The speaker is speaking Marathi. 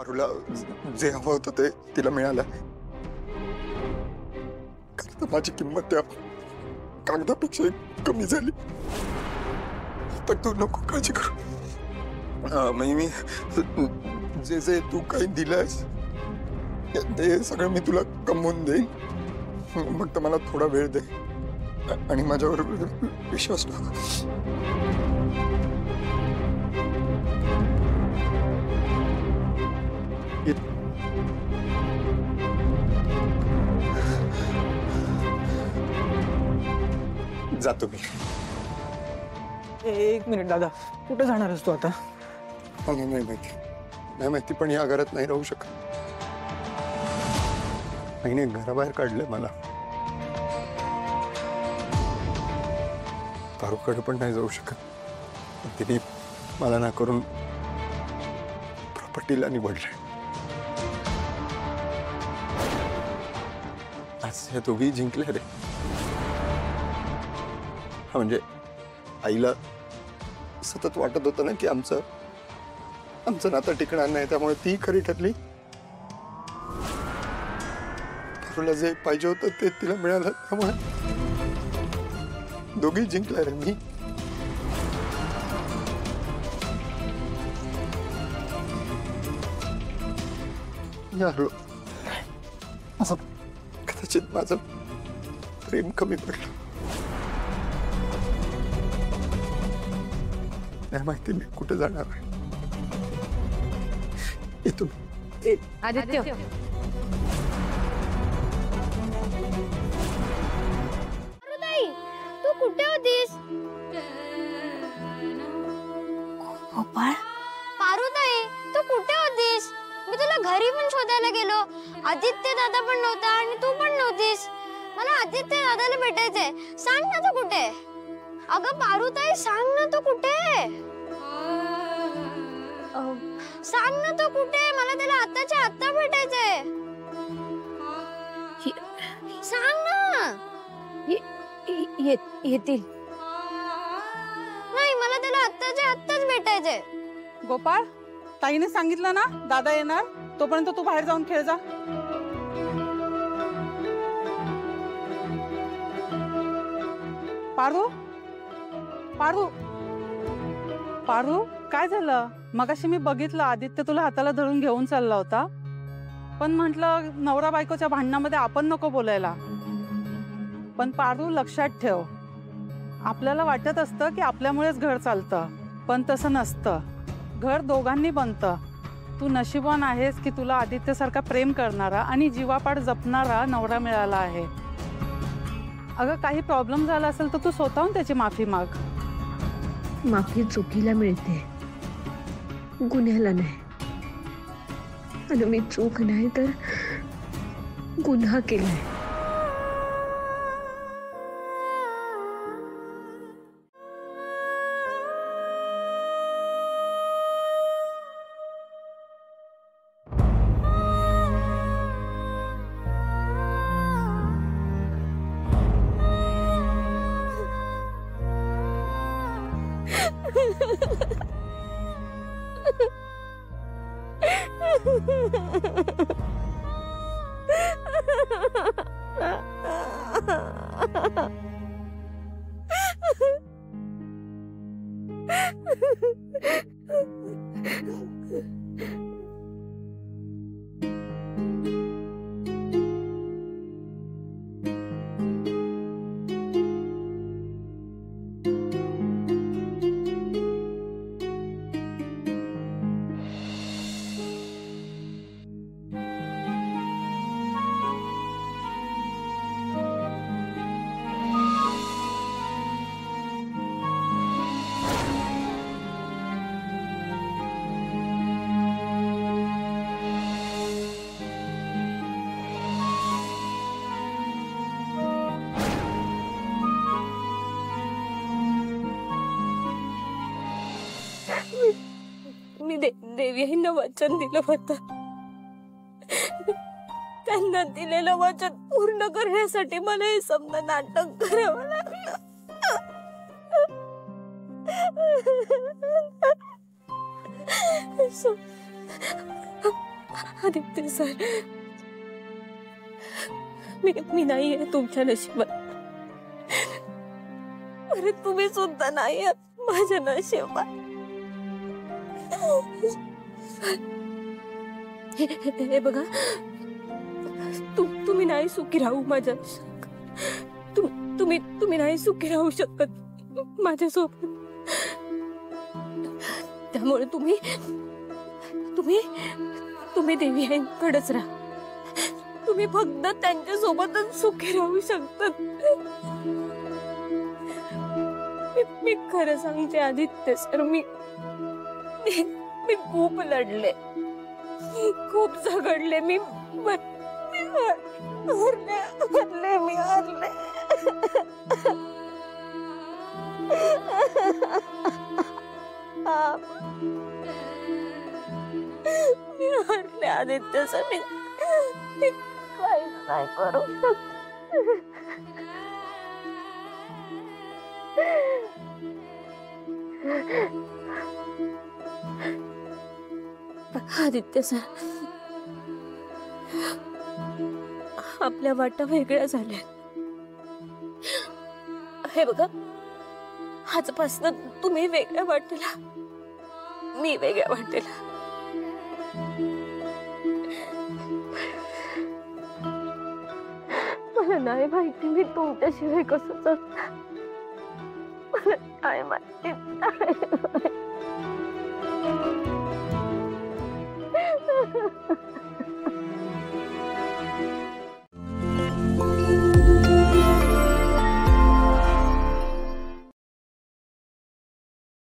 पारुला जे हवं होतं ते तिला मिळालं. खरं तर माझी किंमत त्या कागदापेक्षा कमी झाली. तर तू नको काळजी करू. मी जे जे तू काही दिलंस ते सगळं मी तुला कमवून देईन. फक्त मला थोडा वेळ दे आणि माझ्यावर विश्वास ठेव. जातो मी. एक मिनिट दादा, कुठे जाणार आहेस तू आता? मला नाही माहिती पण या घरात नाही राहू शकत. आईने घराबाहेर काढलंय मला. पारूकडे पण नाही जाऊ शकत. तिने मला ना करून प्रॉपर्टीला निवडलंय. आज या दोघी जिंकल्या रे. म्हणजे आईला सतत वाटत होतं ना की आमचं नातं टिकणार नाही, त्यामुळे ती खरी ठरली. पारूला जे पाहिजे होतं ते तिला मिळालं, त्यामुळे दोघी जिंकल्या रे. मी हरलो. असं कदाचित माझं प्रेम कमी पडलं. नाही माहिती मी कुठे जाणार आहे. इथून आदित्य, तू कुठे होतीस? गोपाळ, पारुताई तू कुठे होतीस? मी तुला घरी पण शोधायला गेलो. आदित्य दादा पण नव्हता आणि तू पण नव्हतीस. मला आदित्य दादाला भेटायचंय. सांग ना तू कुठे? अगं पारुताई सांग ना तू कुठे? सांग ना तू कुठे? मला त्याला आत्ताच्या आत्ता भेटायचंय. सांग ना. येतील. नाही, मला त्याला आत्ताच्या आत्ताच भेटायचंय. गोपाळ, ताईने सांगितलं ना दादा येणार, तोपर्यंत तू बाहेर जाऊन खेळ जा. पारू, पारू, पारू, काय झालं? मगाशी मी बघितलं आदित्य तुला हाताला धरून घेऊन चालला होता, पण म्हटलं नवरा बायकोच्या भांडणामध्ये आपण नको बोलायला. पण पारू, लक्षात ठेव, आपल्याला वाटत असतं की आपल्यामुळेच घर चालतं, पण तसं नसतं. घर दोघांनी बनतं. तू नशिबान आहेस की तुला आदित्यसारखा प्रेम करणारा आणि जीवापाड जपणारा नवरा मिळाला आहे. अगं, काही प्रॉब्लेम झाला असेल तर तू स्वतःहून त्याची माफी माग. माफी चुकीला मिळते, गुन्ह्याला नाही. आणि मी चूक नाही तर गुन्हा केलाय. देवी यांना वचन दिलं होतं. त्यांना दिलेलं वचन पूर्ण करण्यासाठी मला हे समजा नाटक करावं लागलं. आदित्य सर, मी नाही आहे तुमच्या नशिबात, परत तुम्ही सुद्धा नाही आहात माझ्या नशिबात. हे बघा, तुम्ही नाही सुखी राहू माझ्या, तुम्ही नाही सुखी राहू शकत माझ्यासोबत. त्यामुळे तुम्ही देवी आईंकडेच राहा. तुम्ही फक्त त्यांच्या सोबतच सुखी राहू शकतात. मी खरं सांगते आदित्य सर, मी खूप लढले, खूप झगडले, मी हारले. मी हारले आदित्य सर, मी काय नाही करू आदित्य सर, आपल्या वाटा वेगळ्या झाल्या. हे बघा, आजपासून तुम्ही वेगळ्या वाटेला, मी वेगळ्या वाटेला. मला नाही माहिती मी तुमच्याशिवाय कसं जगणार. मला नाही माहिती.